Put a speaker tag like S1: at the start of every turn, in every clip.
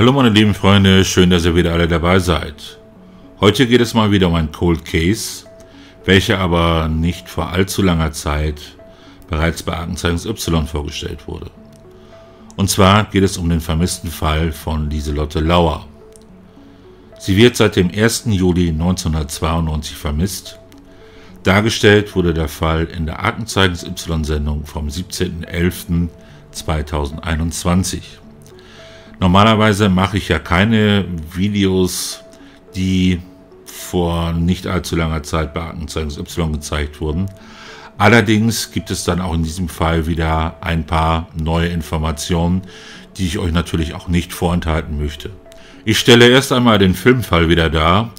S1: Hallo meine lieben Freunde, schön, dass ihr wieder alle dabei seid. Heute geht es mal wieder um ein Cold Case, welcher aber nicht vor allzu langer Zeit bereits bei Aktenzeichen Y vorgestellt wurde. Und zwar geht es um den vermissten Fall von Lieselotte Lauer. Sie wird seit dem 1. Juli 1992 vermisst. Dargestellt wurde der Fall in der Aktenzeichen Y-Sendung vom 17.11.2021. Normalerweise mache ich ja keine Videos, die vor nicht allzu langer Zeit bei Aktenzeichen Y gezeigt wurden. Allerdings gibt es dann auch in diesem Fall wieder ein paar neue Informationen, die ich euch natürlich auch nicht vorenthalten möchte. Ich stelle erst einmal den Filmfall wieder dar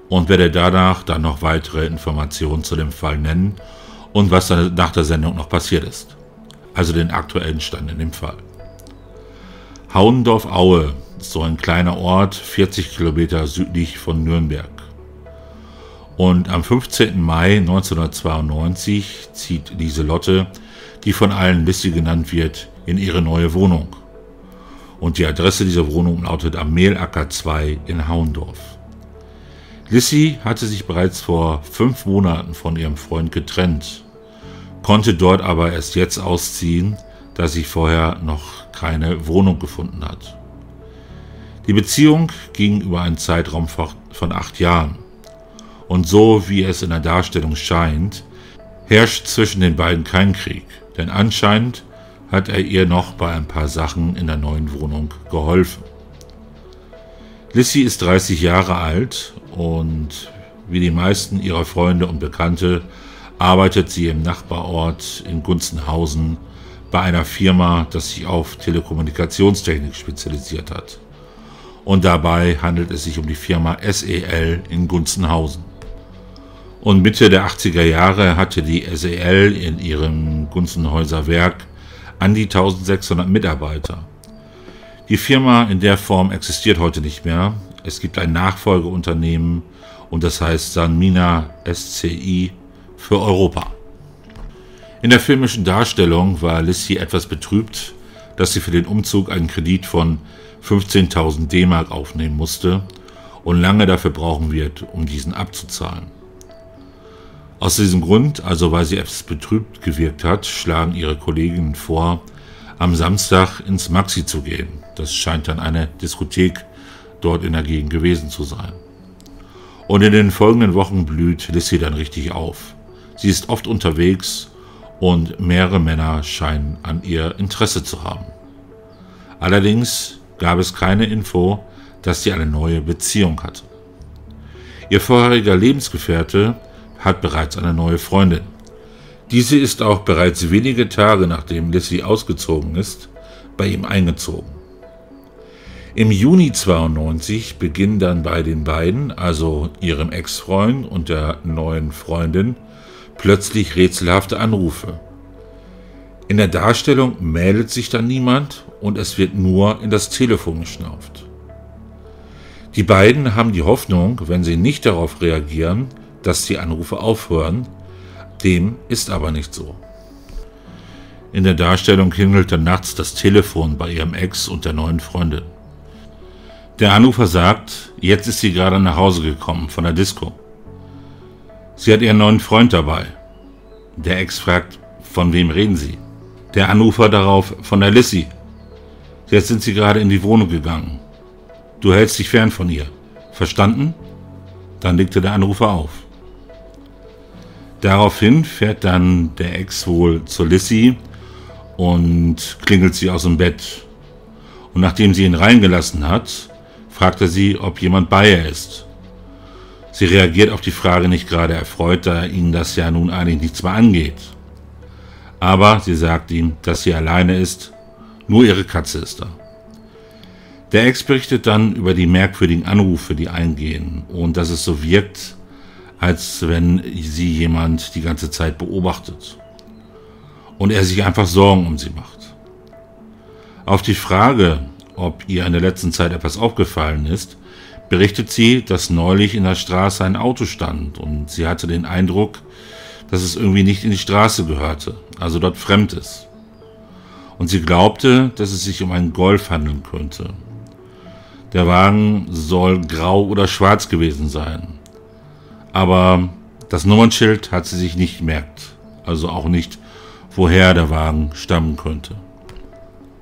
S1: und werde danach dann noch weitere Informationen zu dem Fall nennen und was dann nach der Sendung noch passiert ist. Also den aktuellen Stand in dem Fall. Hauendorf-Aue ist so ein kleiner Ort, 40 Kilometer südlich von Nürnberg. Und am 15. Mai 1992 zieht Lieselotte, die von allen Lissi genannt wird, in ihre neue Wohnung. Und die Adresse dieser Wohnung lautet am Mehlacker 2 in Hauendorf. Lissi hatte sich bereits vor 5 Monaten von ihrem Freund getrennt, konnte dort aber erst jetzt ausziehen, da sie vorher noch keine Wohnung gefunden hat. Die Beziehung ging über einen Zeitraum von 8 Jahren. Und so wie es in der Darstellung scheint, herrscht zwischen den beiden kein Krieg, denn anscheinend hat er ihr noch bei ein paar Sachen in der neuen Wohnung geholfen. Lissi ist 30 Jahre alt und wie die meisten ihrer Freunde und Bekannte arbeitet sie im Nachbarort in Gunzenhausen bei einer Firma, das sich auf Telekommunikationstechnik spezialisiert hat. Und dabei handelt es sich um die Firma SEL in Gunzenhausen. Und Mitte der 80er Jahre hatte die SEL in ihrem Gunzenhäuser Werk an die 1600 Mitarbeiter. Die Firma in der Form existiert heute nicht mehr. Es gibt ein Nachfolgeunternehmen und das heißt Sanmina SCI für Europa. In der filmischen Darstellung war Lissi etwas betrübt, dass sie für den Umzug einen Kredit von 15.000 D-Mark aufnehmen musste und lange dafür brauchen wird, um diesen abzuzahlen. Aus diesem Grund, also weil sie etwas betrübt gewirkt hat, schlagen ihre Kolleginnen vor, am Samstag ins Maxi zu gehen. Das scheint dann eine Diskothek dort in der Gegend gewesen zu sein. Und in den folgenden Wochen blüht Lissi dann richtig auf. Sie ist oft unterwegs und mehrere Männer scheinen an ihr Interesse zu haben. Allerdings gab es keine Info, dass sie eine neue Beziehung hatte. Ihr vorheriger Lebensgefährte hat bereits eine neue Freundin. Diese ist auch bereits wenige Tage nachdem Lissi ausgezogen ist, bei ihm eingezogen. Im Juni 1992 beginnen dann bei den beiden, also ihrem Ex-Freund und der neuen Freundin, plötzlich rätselhafte Anrufe. In der Darstellung meldet sich dann niemand und es wird nur in das Telefon geschnauft. Die beiden haben die Hoffnung, wenn sie nicht darauf reagieren, dass die Anrufe aufhören. Dem ist aber nicht so. In der Darstellung klingelt dann nachts das Telefon bei ihrem Ex und der neuen Freundin. Der Anrufer sagt, jetzt ist sie gerade nach Hause gekommen von der Disco. Sie hat ihren neuen Freund dabei. Der Ex fragt, von wem reden Sie? Der Anrufer darauf, von der Lissi. Jetzt sind sie gerade in die Wohnung gegangen. Du hältst dich fern von ihr. Verstanden? Dann legte der Anrufer auf. Daraufhin fährt dann der Ex wohl zur Lissi und klingelt sie aus dem Bett. Und nachdem sie ihn reingelassen hat, fragt er sie, ob jemand bei ihr ist. Sie reagiert auf die Frage nicht gerade erfreut, da ihnen das ja nun eigentlich nichts mehr angeht. Aber sie sagt ihm, dass sie alleine ist, nur ihre Katze ist da. Der Ex berichtet dann über die merkwürdigen Anrufe, die eingehen und dass es so wirkt, als wenn sie jemand die ganze Zeit beobachtet und er sich einfach Sorgen um sie macht. Auf die Frage, ob ihr in der letzten Zeit etwas aufgefallen ist, berichtet sie, dass neulich in der Straße ein Auto stand und sie hatte den Eindruck, dass es irgendwie nicht in die Straße gehörte, also dort fremd ist. Und sie glaubte, dass es sich um einen Golf handeln könnte. Der Wagen soll grau oder schwarz gewesen sein. Aber das Nummernschild hat sie sich nicht gemerkt, also auch nicht, woher der Wagen stammen könnte.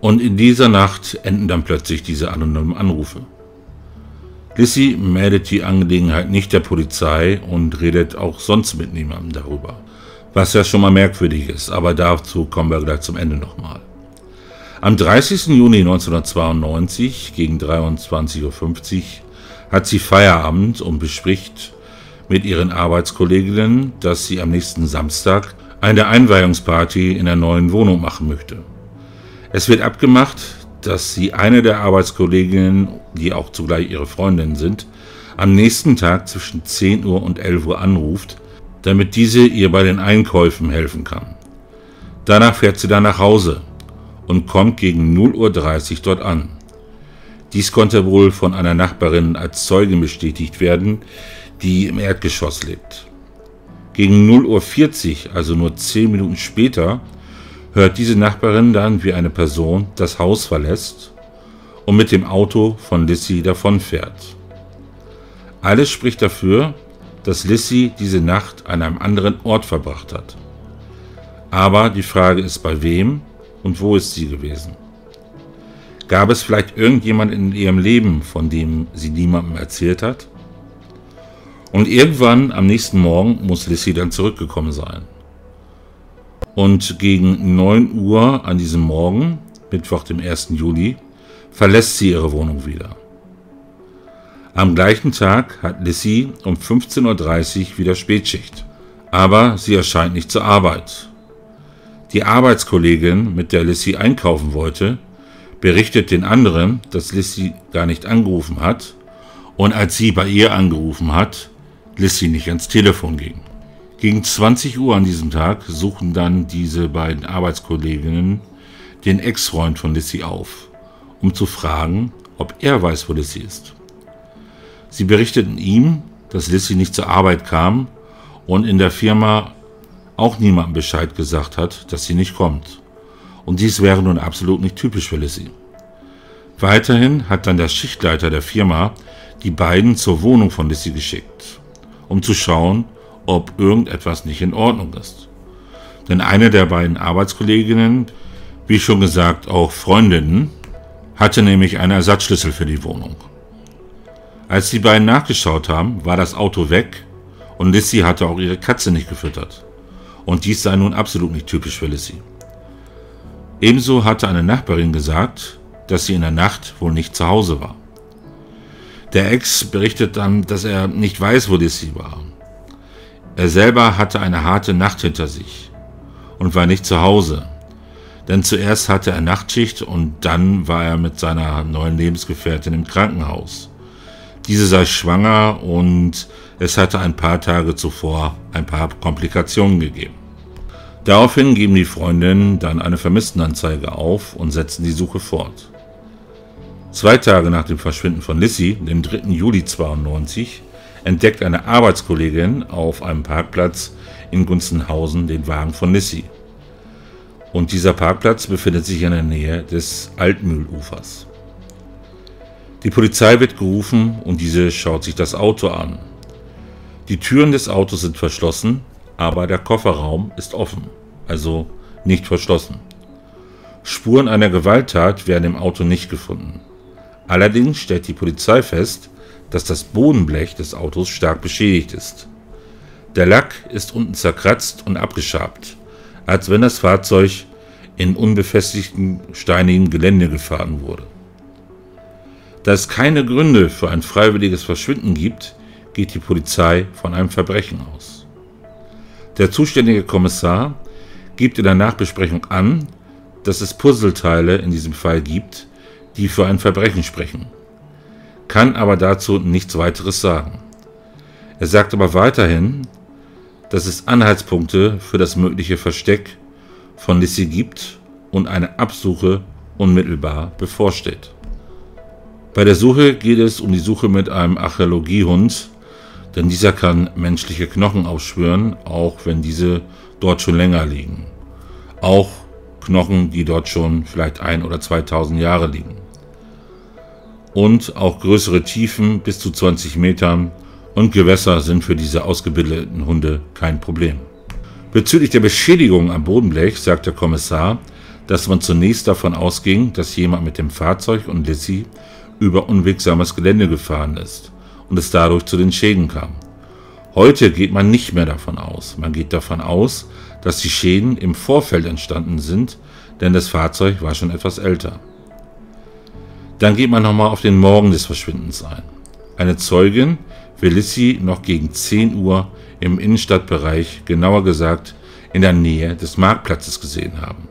S1: Und in dieser Nacht enden dann plötzlich diese anonymen Anrufe. Lissy meldet die Angelegenheit nicht der Polizei und redet auch sonst mit niemandem darüber. Was ja schon mal merkwürdig ist, aber dazu kommen wir gleich zum Ende nochmal. Am 30. Juni 1992 gegen 23:50 Uhr hat sie Feierabend und bespricht mit ihren Arbeitskolleginnen, dass sie am nächsten Samstag eine Einweihungsparty in der neuen Wohnung machen möchte. Es wird abgemacht, dass sie eine der Arbeitskolleginnen, die auch zugleich ihre Freundinnen sind, am nächsten Tag zwischen 10 Uhr und 11 Uhr anruft, damit diese ihr bei den Einkäufen helfen kann. Danach fährt sie dann nach Hause und kommt gegen 0:30 Uhr dort an. Dies konnte wohl von einer Nachbarin als Zeugin bestätigt werden, die im Erdgeschoss lebt. Gegen 0:40 Uhr, also nur 10 Minuten später, hört diese Nachbarin dann, wie eine Person das Haus verlässt und mit dem Auto von Lissy davonfährt. Alles spricht dafür, dass Lissy diese Nacht an einem anderen Ort verbracht hat. Aber die Frage ist, bei wem und wo ist sie gewesen? Gab es vielleicht irgendjemand in ihrem Leben, von dem sie niemandem erzählt hat? Und irgendwann am nächsten Morgen muss Lissy dann zurückgekommen sein. Und gegen 9 Uhr an diesem Morgen, Mittwoch, dem 1. Juli, verlässt sie ihre Wohnung wieder. Am gleichen Tag hat Lissy um 15:30 Uhr wieder Spätschicht, aber sie erscheint nicht zur Arbeit. Die Arbeitskollegin, mit der Lissy einkaufen wollte, berichtet den anderen, dass Lissy gar nicht angerufen hat und als sie bei ihr angerufen hat, Lissy nicht ans Telefon ging. Gegen 20 Uhr an diesem Tag suchen dann diese beiden Arbeitskolleginnen den Ex-Freund von Lissy auf, um zu fragen, ob er weiß, wo Lissy ist. Sie berichteten ihm, dass Lissy nicht zur Arbeit kam und in der Firma auch niemandem Bescheid gesagt hat, dass sie nicht kommt. Und dies wäre nun absolut nicht typisch für Lissy. Weiterhin hat dann der Schichtleiter der Firma die beiden zur Wohnung von Lissy geschickt, um zu schauen, ob irgendetwas nicht in Ordnung ist. Denn eine der beiden Arbeitskolleginnen, wie schon gesagt auch Freundinnen, hatte nämlich einen Ersatzschlüssel für die Wohnung. Als die beiden nachgeschaut haben, war das Auto weg und Lissy hatte auch ihre Katze nicht gefüttert. Und dies sei nun absolut nicht typisch für Lissy. Ebenso hatte eine Nachbarin gesagt, dass sie in der Nacht wohl nicht zu Hause war. Der Ex berichtet dann, dass er nicht weiß, wo Lissy war. Er selber hatte eine harte Nacht hinter sich und war nicht zu Hause. Denn zuerst hatte er Nachtschicht und dann war er mit seiner neuen Lebensgefährtin im Krankenhaus. Diese sei schwanger und es hatte ein paar Tage zuvor ein paar Komplikationen gegeben. Daraufhin geben die Freundinnen dann eine Vermisstenanzeige auf und setzen die Suche fort. 2 Tage nach dem Verschwinden von Lissy, dem 3. Juli 1992, entdeckt eine Arbeitskollegin auf einem Parkplatz in Gunzenhausen den Wagen von Lissy. Und dieser Parkplatz befindet sich in der Nähe des Altmühlufers. Die Polizei wird gerufen und diese schaut sich das Auto an. Die Türen des Autos sind verschlossen, aber der Kofferraum ist offen, also nicht verschlossen. Spuren einer Gewalttat werden im Auto nicht gefunden. Allerdings stellt die Polizei fest, dass das Bodenblech des Autos stark beschädigt ist. Der Lack ist unten zerkratzt und abgeschabt, als wenn das Fahrzeug in unbefestigten steinigen Gelände gefahren wurde. Da es keine Gründe für ein freiwilliges Verschwinden gibt, geht die Polizei von einem Verbrechen aus. Der zuständige Kommissar gibt in der Nachbesprechung an, dass es Puzzleteile in diesem Fall gibt, die für ein Verbrechen sprechen, kann aber dazu nichts weiteres sagen. Er sagt aber weiterhin, dass es Anhaltspunkte für das mögliche Versteck von Lissy gibt und eine Absuche unmittelbar bevorsteht. Bei der Suche geht es um die Suche mit einem Archäologiehund, denn dieser kann menschliche Knochen aufspüren, auch wenn diese dort schon länger liegen. Auch Knochen, die dort schon vielleicht 1.000 oder 2.000 Jahre liegen. und auch größere Tiefen bis zu 20 Metern und Gewässer sind für diese ausgebildeten Hunde kein Problem. Bezüglich der Beschädigung am Bodenblech sagt der Kommissar, dass man zunächst davon ausging, dass jemand mit dem Fahrzeug und Lissy über unwegsames Gelände gefahren ist und es dadurch zu den Schäden kam. Heute geht man nicht mehr davon aus. Man geht davon aus, dass die Schäden im Vorfeld entstanden sind, denn das Fahrzeug war schon etwas älter. Dann geht man nochmal auf den Morgen des Verschwindens ein. Eine Zeugin will Lissy noch gegen 10 Uhr im Innenstadtbereich, genauer gesagt in der Nähe des Marktplatzes gesehen haben.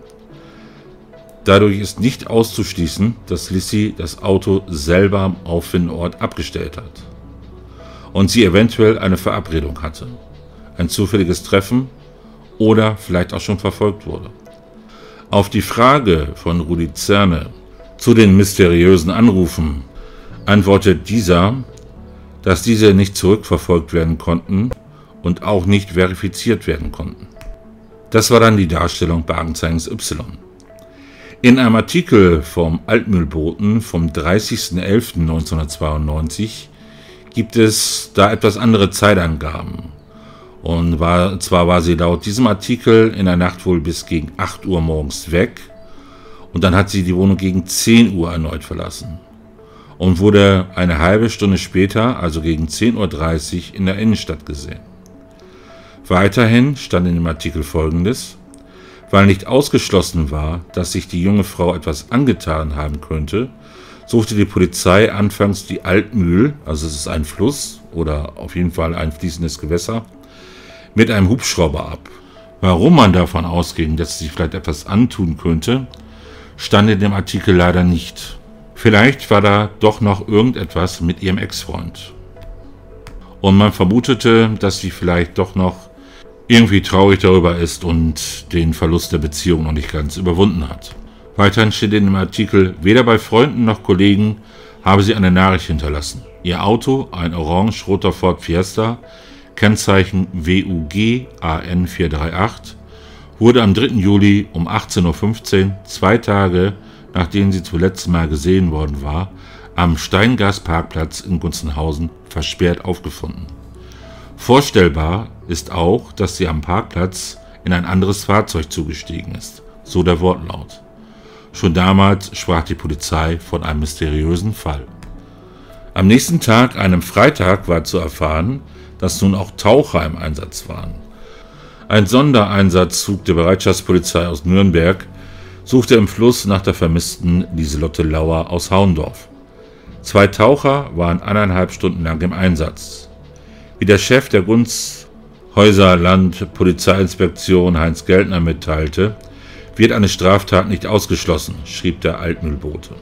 S1: Dadurch ist nicht auszuschließen, dass Lissy das Auto selber am Auffindort abgestellt hat und sie eventuell eine Verabredung hatte, ein zufälliges Treffen oder vielleicht auch schon verfolgt wurde. Auf die Frage von Rudi Zerne zu den mysteriösen Anrufen antwortet dieser, dass diese nicht zurückverfolgt werden konnten und auch nicht verifiziert werden konnten. Das war dann die Darstellung bei Aktenzeichen Y. In einem Artikel vom Altmühlboten vom 30.11.1992 gibt es da etwas andere Zeitangaben. Und zwar war sie laut diesem Artikel in der Nacht wohl bis gegen 8 Uhr morgens weg und dann hat sie die Wohnung gegen 10 Uhr erneut verlassen und wurde eine halbe Stunde später, also gegen 10:30 Uhr, in der Innenstadt gesehen. Weiterhin stand in dem Artikel Folgendes: Weil nicht ausgeschlossen war, dass sich die junge Frau etwas angetan haben könnte, suchte die Polizei anfangs die Altmühl, also es ist ein Fluss oder auf jeden Fall ein fließendes Gewässer, mit einem Hubschrauber ab. Warum man davon ausging, dass sie sich vielleicht etwas antun könnte, stand in dem Artikel leider nicht. Vielleicht war da doch noch irgendetwas mit ihrem Ex-Freund. Und man vermutete, dass sie vielleicht doch noch irgendwie traurig darüber ist und den Verlust der Beziehung noch nicht ganz überwunden hat. Weiterhin steht in dem Artikel, weder bei Freunden noch Kollegen habe sie eine Nachricht hinterlassen. Ihr Auto, ein orange-roter Ford Fiesta, Kennzeichen WUG AN 438, wurde am 3. Juli um 18:15 Uhr, 2 Tage nachdem sie zuletzt mal gesehen worden war, am Steingas-Parkplatz in Gunzenhausen versperrt aufgefunden. Vorstellbar ist auch, dass sie am Parkplatz in ein anderes Fahrzeug zugestiegen ist, so der Wortlaut. Schon damals sprach die Polizei von einem mysteriösen Fall. Am nächsten Tag, einem Freitag, war zu erfahren, dass nun auch Taucher im Einsatz waren. Ein Sondereinsatzzug der Bereitschaftspolizei aus Nürnberg suchte im Fluss nach der vermissten Lieselotte Lauer aus Haundorf. 2 Taucher waren 1,5 Stunden lang im Einsatz. Wie der Chef der Gunzhäuser Land Polizeiinspektion Heinz Geltner mitteilte, wird eine Straftat nicht ausgeschlossen, schrieb der Altmühlbote.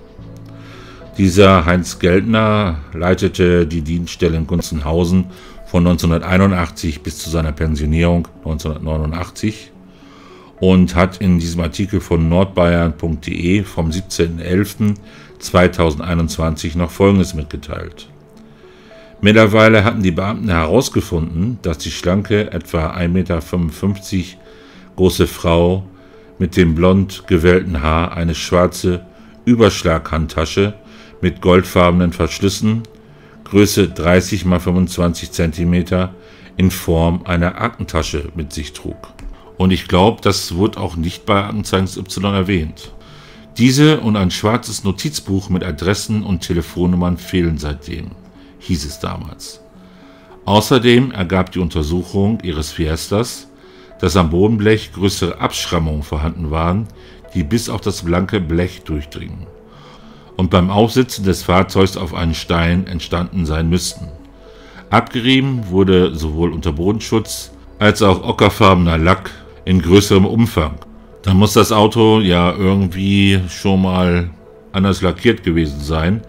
S1: Dieser Heinz Geltner leitete die Dienststelle in Gunzenhausen von 1981 bis zu seiner Pensionierung 1989 und hat in diesem Artikel von nordbayern.de vom 17.11.2021 noch Folgendes mitgeteilt. Mittlerweile hatten die Beamten herausgefunden, dass die schlanke, etwa 1,55 Meter große Frau mit dem blond gewellten Haar eine schwarze Überschlaghandtasche mit goldfarbenen Verschlüssen, Größe 30 x 25 cm, in Form einer Aktentasche mit sich trug. Und ich glaube, das wird auch nicht bei Aktenzeichen Y erwähnt. Diese und ein schwarzes Notizbuch mit Adressen und Telefonnummern fehlen seitdem, hieß es damals. Außerdem ergab die Untersuchung ihres Fiestas, dass am Bodenblech größere Abschrammungen vorhanden waren, die bis auf das blanke Blech durchdringen und beim Aufsitzen des Fahrzeugs auf einen Stein entstanden sein müssten. Abgerieben wurde sowohl Unterbodenschutz als auch ockerfarbener Lack in größerem Umfang. Dann muss das Auto ja irgendwie schon mal anders lackiert gewesen sein,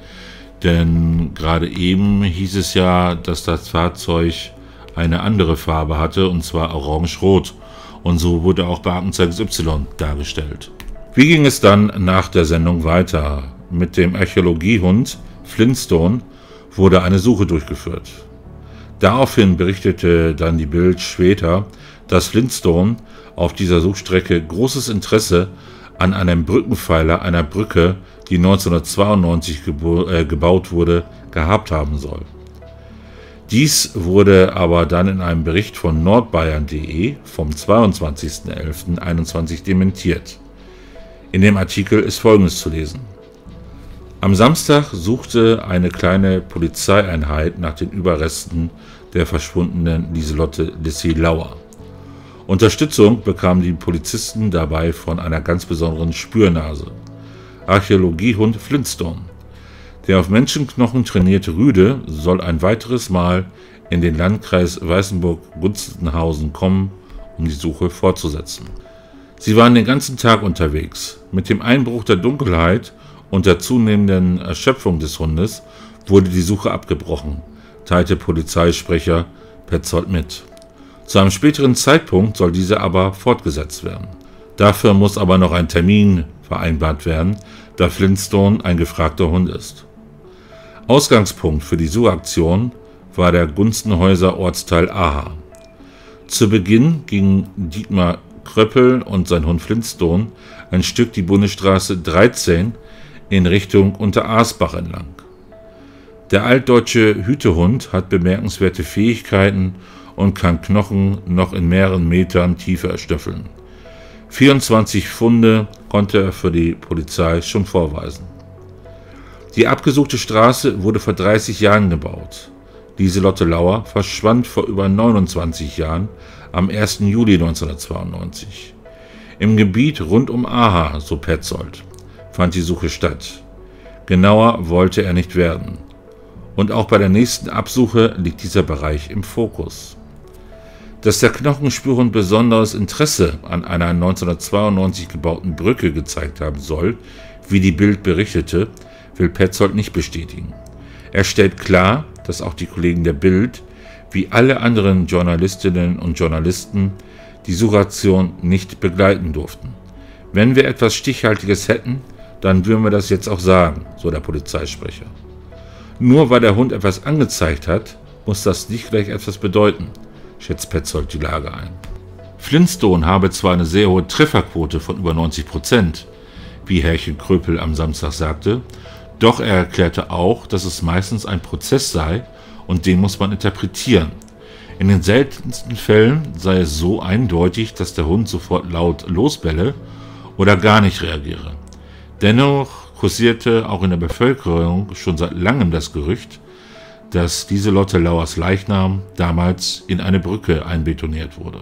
S1: denn gerade eben hieß es ja, dass das Fahrzeug eine andere Farbe hatte, und zwar orange-rot. Und so wurde auch bei Aktenzeichen Y dargestellt. Wie ging es dann nach der Sendung weiter? Mit dem Archäologiehund Flintstone wurde eine Suche durchgeführt. Daraufhin berichtete dann die Bild später, dass Flintstone auf dieser Suchstrecke großes Interesse an einem Brückenpfeiler einer Brücke die 1992 gebaut wurde, gehabt haben soll. Dies wurde aber dann in einem Bericht von nordbayern.de vom 22.11.21 dementiert. In dem Artikel ist Folgendes zu lesen: Am Samstag suchte eine kleine Polizeieinheit nach den Überresten der verschwundenen Lieselotte Lissy Lauer. Unterstützung bekamen die Polizisten dabei von einer ganz besonderen Spürnase, Archäologiehund Flintstone. Der auf Menschenknochen trainierte Rüde soll ein weiteres Mal in den Landkreis Weißenburg-Gunzenhausen kommen, um die Suche fortzusetzen. Sie waren den ganzen Tag unterwegs. Mit dem Einbruch der Dunkelheit und der zunehmenden Erschöpfung des Hundes wurde die Suche abgebrochen, teilte Polizeisprecher Petzold mit. Zu einem späteren Zeitpunkt soll diese aber fortgesetzt werden. Dafür muss aber noch ein Termin vereinbart werden, da Flintstone ein gefragter Hund ist. Ausgangspunkt für die Suchaktion war der Gunzenhäuser Ortsteil Aha. Zu Beginn gingen Dietmar Kröppel und sein Hund Flintstone ein Stück die Bundesstraße 13 in Richtung Unteraasbach entlang. Der altdeutsche Hütehund hat bemerkenswerte Fähigkeiten und kann Knochen noch in mehreren Metern Tiefe erschnüffeln. 24 Funde konnte er für die Polizei schon vorweisen. Die abgesuchte Straße wurde vor 30 Jahren gebaut. Lieselotte Lauer verschwand vor über 29 Jahren am 1. Juli 1992. Im Gebiet rund um Aha, so Petzold, fand die Suche statt. Genauer wollte er nicht werden. Und auch bei der nächsten Absuche liegt dieser Bereich im Fokus. Dass der Knochenspürhund besonderes Interesse an einer 1992 gebauten Brücke gezeigt haben soll, wie die Bild berichtete, will Petzold nicht bestätigen. Er stellt klar, dass auch die Kollegen der Bild, wie alle anderen Journalistinnen und Journalisten, die Suchaktion nicht begleiten durften. Wenn wir etwas Stichhaltiges hätten, dann würden wir das jetzt auch sagen, so der Polizeisprecher. Nur weil der Hund etwas angezeigt hat, muss das nicht gleich etwas bedeuten, schätzt Petzold die Lage ein. Flintstone habe zwar eine sehr hohe Trefferquote von über 90%, wie Herrchen Kröpel am Samstag sagte, doch er erklärte auch, dass es meistens ein Prozess sei und den muss man interpretieren. In den seltensten Fällen sei es so eindeutig, dass der Hund sofort laut losbelle oder gar nicht reagiere. Dennoch kursierte auch in der Bevölkerung schon seit langem das Gerücht, dass Lieselotte Lauers Leichnam damals in eine Brücke einbetoniert wurde.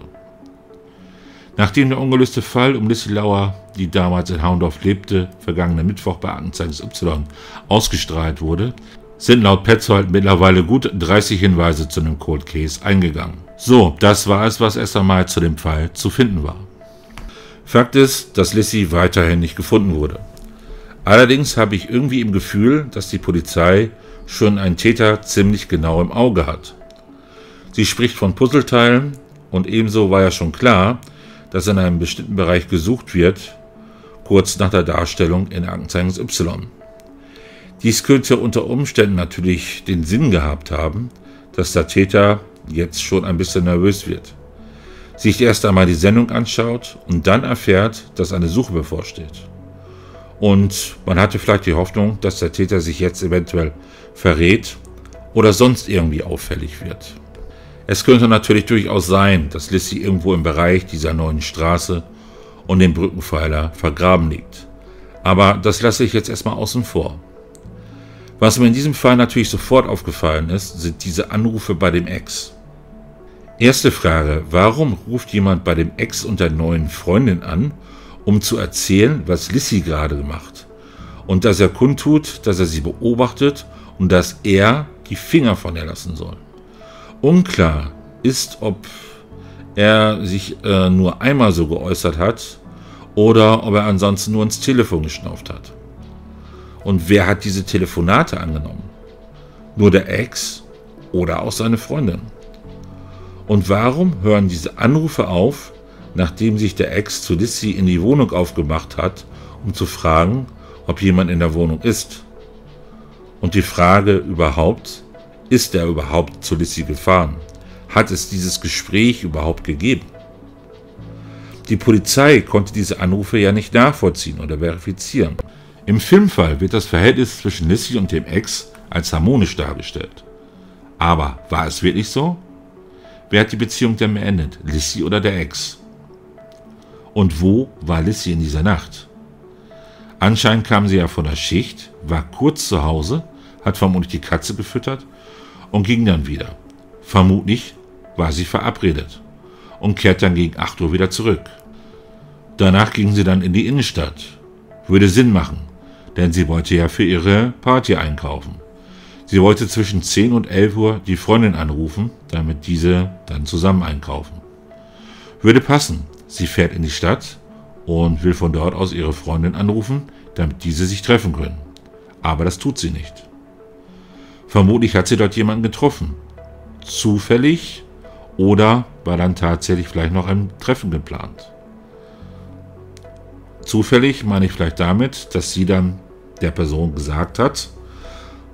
S1: Nachdem der ungelöste Fall um Lissy Lauer, die damals in Haundorf lebte, vergangenen Mittwoch bei Aktenzeichen Y ausgestrahlt wurde, sind laut Petzold mittlerweile gut 30 Hinweise zu einem Cold Case eingegangen. So, das war es, was erst einmal zu dem Fall zu finden war. Fakt ist, dass Lissy weiterhin nicht gefunden wurde. Allerdings habe ich irgendwie im Gefühl, dass die Polizei schon einen Täter ziemlich genau im Auge hat. Sie spricht von Puzzleteilen und ebenso war ja schon klar, dass in einem bestimmten Bereich gesucht wird, kurz nach der Darstellung in Aktenzeichen Y. Dies könnte unter Umständen natürlich den Sinn gehabt haben, dass der Täter jetzt schon ein bisschen nervös wird, sich erst einmal die Sendung anschaut und dann erfährt, dass eine Suche bevorsteht. Und man hatte vielleicht die Hoffnung, dass der Täter sich jetzt eventuell verrät oder sonst irgendwie auffällig wird. Es könnte natürlich durchaus sein, dass Lissy irgendwo im Bereich dieser neuen Straße und dem Brückenpfeiler vergraben liegt. Aber das lasse ich jetzt erstmal außen vor. Was mir in diesem Fall natürlich sofort aufgefallen ist, sind diese Anrufe bei dem Ex. Erste Frage: Warum ruft jemand bei dem Ex und der neuen Freundin an, um zu erzählen, was Lissy gerade gemacht und dass er kundtut, dass er sie beobachtet und dass er die Finger von ihr lassen soll? Unklar ist, ob er sich nur einmal so geäußert hat oder ob er ansonsten nur ins Telefon geschnauft hat. Und wer hat diese Telefonate angenommen? Nur der Ex oder auch seine Freundin? Und warum hören diese Anrufe auf, nachdem sich der Ex zu Lissy in die Wohnung aufgemacht hat, um zu fragen, ob jemand in der Wohnung ist? Und die Frage überhaupt: Ist er überhaupt zu Lissy gefahren? Hat es dieses Gespräch überhaupt gegeben? Die Polizei konnte diese Anrufe ja nicht nachvollziehen oder verifizieren. Im Filmfall wird das Verhältnis zwischen Lissy und dem Ex als harmonisch dargestellt. Aber war es wirklich so? Wer hat die Beziehung denn beendet, Lissy oder der Ex? Und wo war Lissy in dieser Nacht? Anscheinend kam sie ja von der Schicht, war kurz zu Hause, hat vermutlich die Katze gefüttert und ging dann wieder. Vermutlich war sie verabredet und kehrt dann gegen 8 Uhr wieder zurück. Danach ging sie dann in die Innenstadt. Würde Sinn machen, denn sie wollte ja für ihre Party einkaufen. Sie wollte zwischen 10 und 11 Uhr die Freundin anrufen, damit diese dann zusammen einkaufen. Würde passen, sie fährt in die Stadt und will von dort aus ihre Freundin anrufen, damit diese sich treffen können. Aber das tut sie nicht. Vermutlich hat sie dort jemanden getroffen. Zufällig oder war dann tatsächlich vielleicht noch ein Treffen geplant. Zufällig meine ich vielleicht damit, dass sie dann der Person gesagt hat,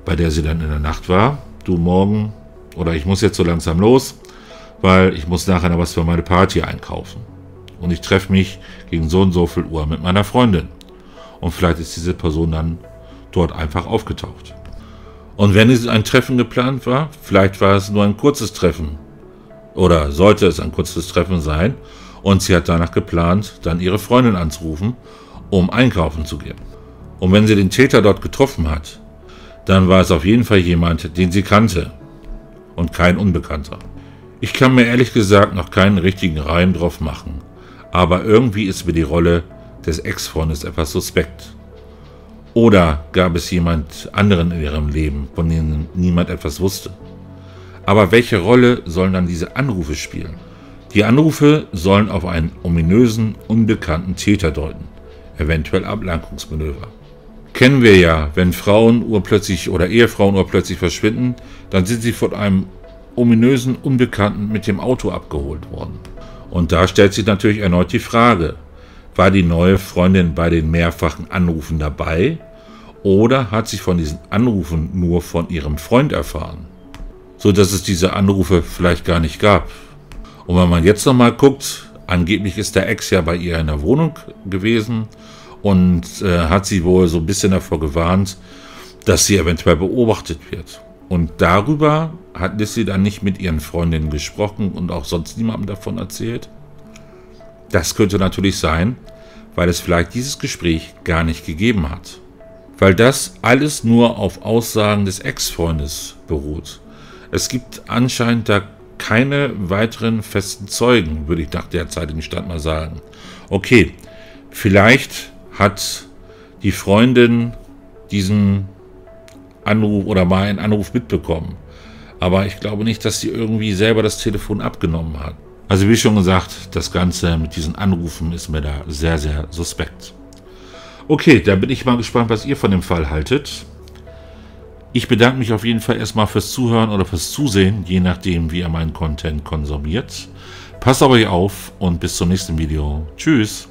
S1: bei der sie dann in der Nacht war, du morgen oder ich muss jetzt so langsam los, weil ich muss nachher noch was für meine Party einkaufen. Und ich treffe mich gegen so und so viel Uhr mit meiner Freundin. Und vielleicht ist diese Person dann dort einfach aufgetaucht. Und wenn es ein Treffen geplant war, vielleicht war es nur ein kurzes Treffen. Oder sollte es ein kurzes Treffen sein. Und sie hat danach geplant, dann ihre Freundin anzurufen, um einkaufen zu gehen. Und wenn sie den Täter dort getroffen hat, dann war es auf jeden Fall jemand, den sie kannte. Und kein Unbekannter. Ich kann mir ehrlich gesagt noch keinen richtigen Reim drauf machen. Aber irgendwie ist mir die Rolle des Ex-Freundes etwas suspekt. Oder gab es jemand anderen in ihrem Leben, von dem niemand etwas wusste? Aber welche Rolle sollen dann diese Anrufe spielen? Die Anrufe sollen auf einen ominösen, unbekannten Täter deuten, eventuell Ablenkungsmanöver. Kennen wir ja, wenn Frauen urplötzlich oder Ehefrauen urplötzlich verschwinden, dann sind sie von einem ominösen Unbekannten mit dem Auto abgeholt worden. Und da stellt sich natürlich erneut die Frage, war die neue Freundin bei den mehrfachen Anrufen dabei oder hat sie von diesen Anrufen nur von ihrem Freund erfahren, so dass es diese Anrufe vielleicht gar nicht gab? Und wenn man jetzt nochmal guckt, angeblich ist der Ex ja bei ihr in der Wohnung gewesen und hat sie wohl so ein bisschen davor gewarnt, dass sie eventuell beobachtet wird. Und darüber hat Lissy dann nicht mit ihren Freundinnen gesprochen und auch sonst niemandem davon erzählt? Das könnte natürlich sein, weil es vielleicht dieses Gespräch gar nicht gegeben hat. Weil das alles nur auf Aussagen des Ex-Freundes beruht. Es gibt anscheinend da keine weiteren festen Zeugen, würde ich nach derzeitigen Stand mal sagen. Okay, vielleicht hat die Freundin diesen Anruf oder mal einen Anruf mitbekommen. Aber ich glaube nicht, dass sie irgendwie selber das Telefon abgenommen hat. Also wie schon gesagt, das Ganze mit diesen Anrufen ist mir da sehr, sehr suspekt. Okay, da bin ich mal gespannt, was ihr von dem Fall haltet. Ich bedanke mich auf jeden Fall erstmal fürs Zuhören oder fürs Zusehen, je nachdem, wie ihr meinen Content konsumiert. Passt auf euch auf und bis zum nächsten Video. Tschüss!